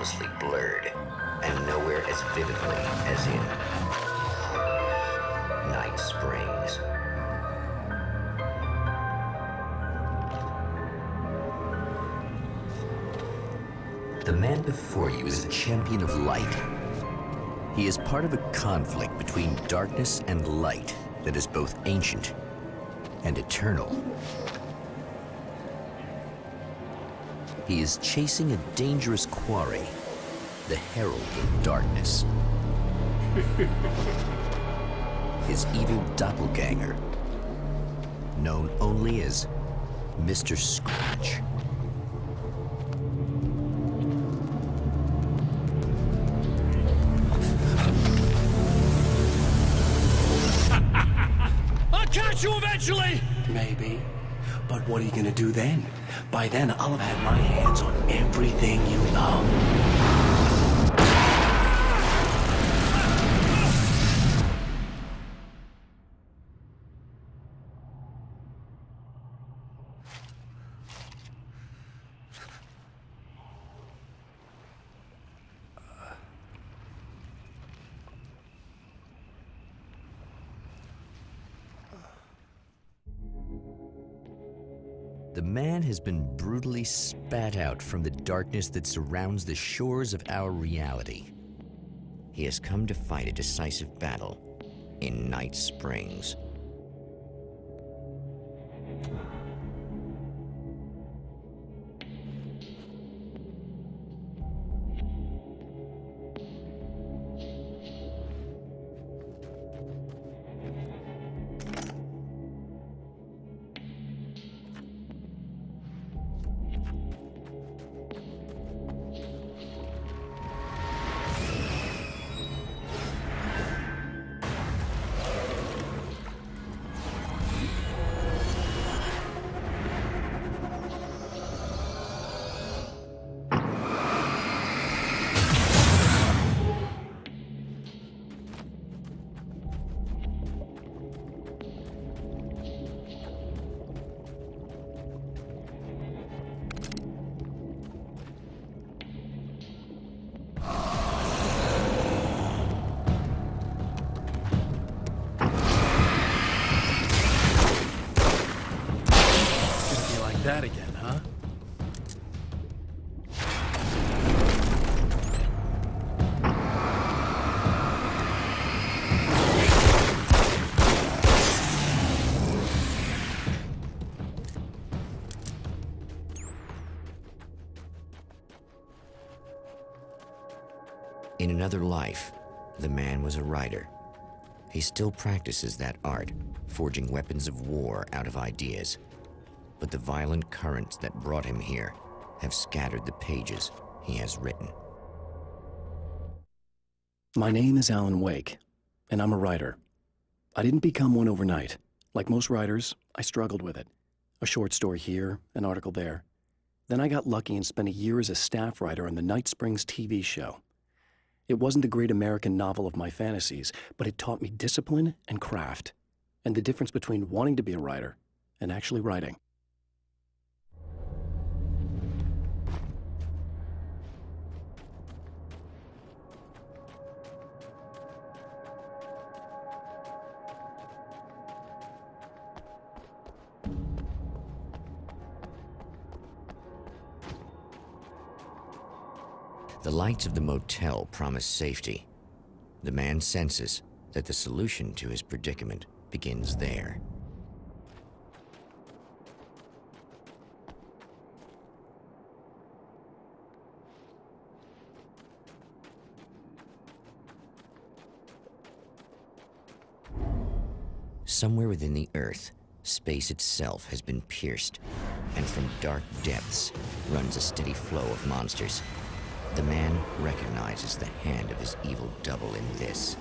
seamlessly blurred, and nowhere as vividly as in Night Springs. The man before you is a champion of light. He is part of a conflict between darkness and light that is both ancient and eternal. He is chasing a dangerous quarry, the Herald of Darkness. His evil doppelganger, known only as Mr. Scratch. I'll catch you eventually! Maybe. But what are you gonna do then? By then, I'll have had my hands on everything you love. The man has been brutally spat out from the darkness that surrounds the shores of our reality. He has come to fight a decisive battle in Night Springs. That again, huh? In another life, the man was a writer. He still practices that art, forging weapons of war out of ideas. But the violent currents that brought him here have scattered the pages he has written. My name is Alan Wake, and I'm a writer. I didn't become one overnight. Like most writers, I struggled with it. A short story here, an article there. Then I got lucky and spent a year as a staff writer on the Night Springs TV show. It wasn't the great American novel of my fantasies, but it taught me discipline and craft, and the difference between wanting to be a writer and actually writing. The lights of the motel promise safety. The man senses that the solution to his predicament begins there. Somewhere within the Earth, space itself has been pierced, and from dark depths runs a steady flow of monsters. The man recognizes the hand of his evil double in this.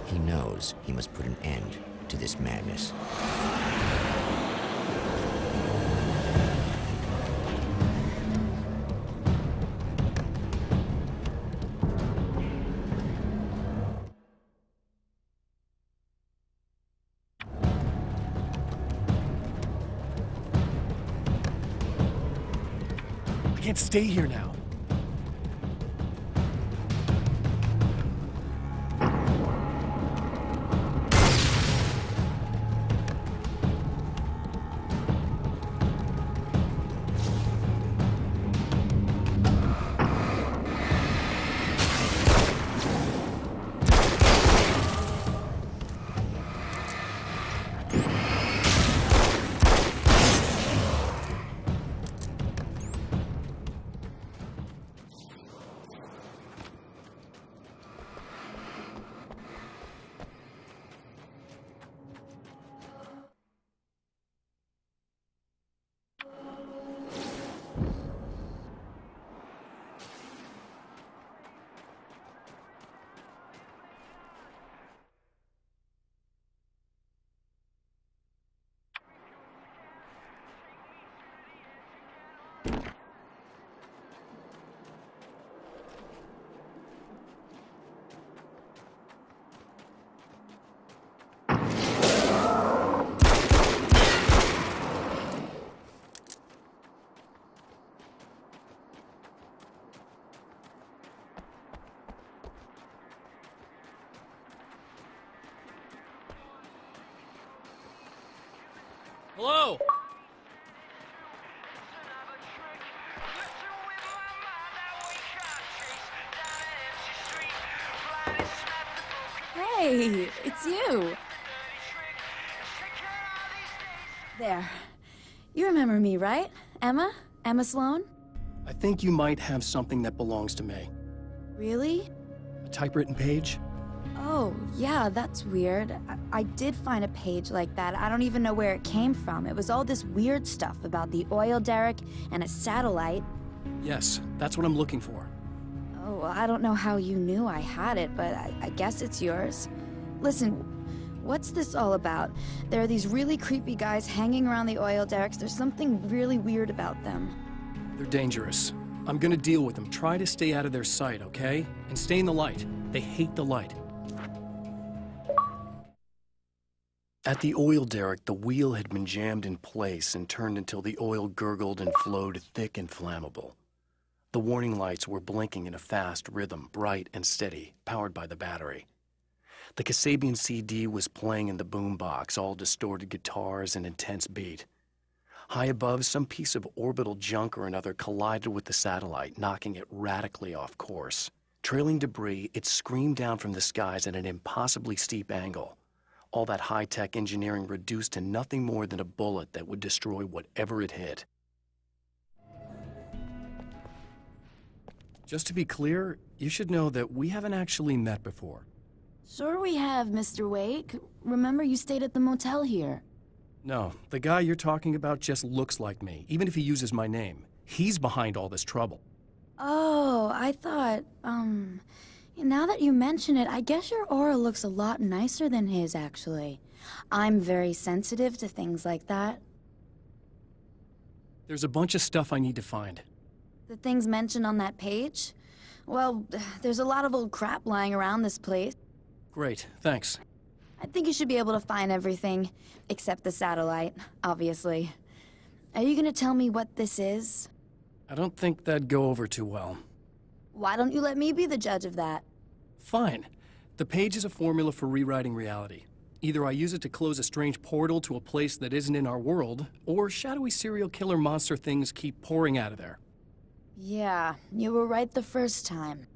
He knows he must put an end to this madness. I can't stay here now. Hello? Hey, it's you. There. You remember me, right? Emma? Emma Sloan? I think you might have something that belongs to me. Really? A typewritten page? Oh, yeah, that's weird. I did find a page like that. I don't even know where it came from. It was all this weird stuff about the oil derrick and a satellite. Yes, that's what I'm looking for. Oh, I don't know how you knew I had it, but I guess it's yours. Listen, what's this all about? There are these really creepy guys hanging around the oil derricks. There's something really weird about them. They're dangerous. I'm gonna deal with them. Try to stay out of their sight, okay? And stay in the light. They hate the light. At the oil derrick, the wheel had been jammed in place and turned until the oil gurgled and flowed thick and flammable. The warning lights were blinking in a fast rhythm, bright and steady, powered by the battery. The Kasabian CD was playing in the boombox, all distorted guitars and intense beat. High above, some piece of orbital junk or another collided with the satellite, knocking it radically off course. Trailing debris, it screamed down from the skies at an impossibly steep angle. All that high-tech engineering reduced to nothing more than a bullet that would destroy whatever it hit. Just to be clear, you should know that we haven't actually met before. Sure we have, Mr. Wake. Remember you stayed at the motel here. No, the guy you're talking about just looks like me, even if he uses my name. He's behind all this trouble. Oh, I thought, now that you mention it, I guess your aura looks a lot nicer than his, actually. I'm very sensitive to things like that. There's a bunch of stuff I need to find. The things mentioned on that page? Well, there's a lot of old crap lying around this place. Great, thanks. I think you should be able to find everything, except the satellite, obviously. Are you gonna tell me what this is? I don't think that'd go over too well. Why don't you let me be the judge of that? Fine. The page is a formula for rewriting reality. Either I use it to close a strange portal to a place that isn't in our world, or shadowy serial killer monster things keep pouring out of there. Yeah, you were right the first time.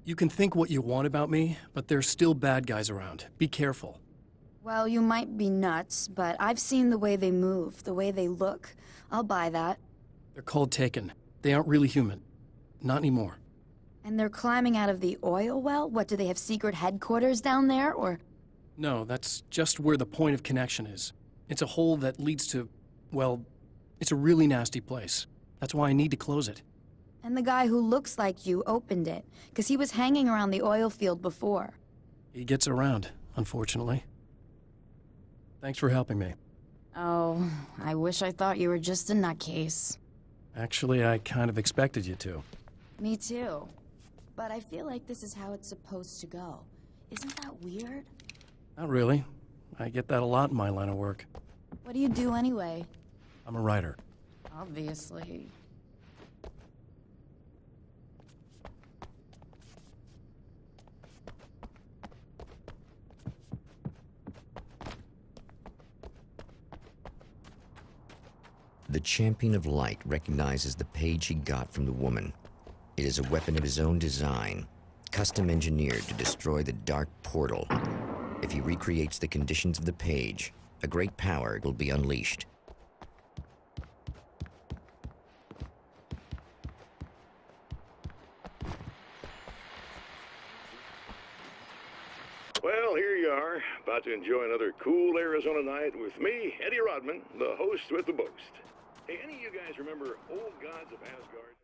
You can think what you want about me, but there's still bad guys around. Be careful. Well, you might be nuts, but I've seen the way they move, the way they look. I'll buy that. They're called Taken. They aren't really human. Not anymore. And they're climbing out of the oil well? What, do they have secret headquarters down there, or...? No, that's just where the point of connection is. It's a hole that leads to, well, it's a really nasty place. That's why I need to close it. And the guy who looks like you opened it, because he was hanging around the oil field before. He gets around, unfortunately. Thanks for helping me. Oh, I wish I thought you were just a nutcase. Actually, I kind of expected you to. Me too. But I feel like this is how it's supposed to go. Isn't that weird? Not really. I get that a lot in my line of work. What do you do anyway? I'm a writer. Obviously. The Champion of Light recognizes the page he got from the woman. It is a weapon of his own design, custom engineered to destroy the dark portal. If he recreates the conditions of the page, a great power will be unleashed. Well, here you are, about to enjoy another cool Arizona night with me, Eddie Rodman, the host with the boast. Hey, any of you guys remember Old Gods of Asgard?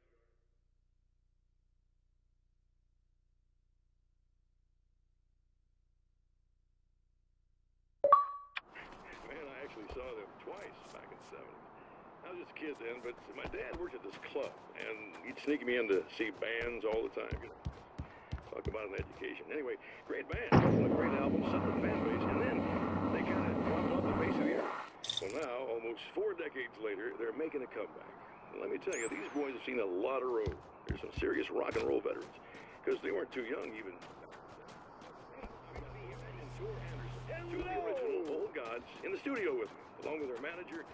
Man, I actually saw them twice back in the 70s. I was just a kid then, but my dad worked at this club, and he'd sneak me in to see bands all the time, you know. Talk about an education. Anyway, great band, couple of great albums, solid fan base, and then they kind of dropped off the face of the earth. Well, now, almost 4 decades later, they're making a comeback. And let me tell you, these boys have seen a lot of road. They're some serious rock and roll veterans, because they weren't too young even. Two of the original Old Gods in the studio with me. along with her manager,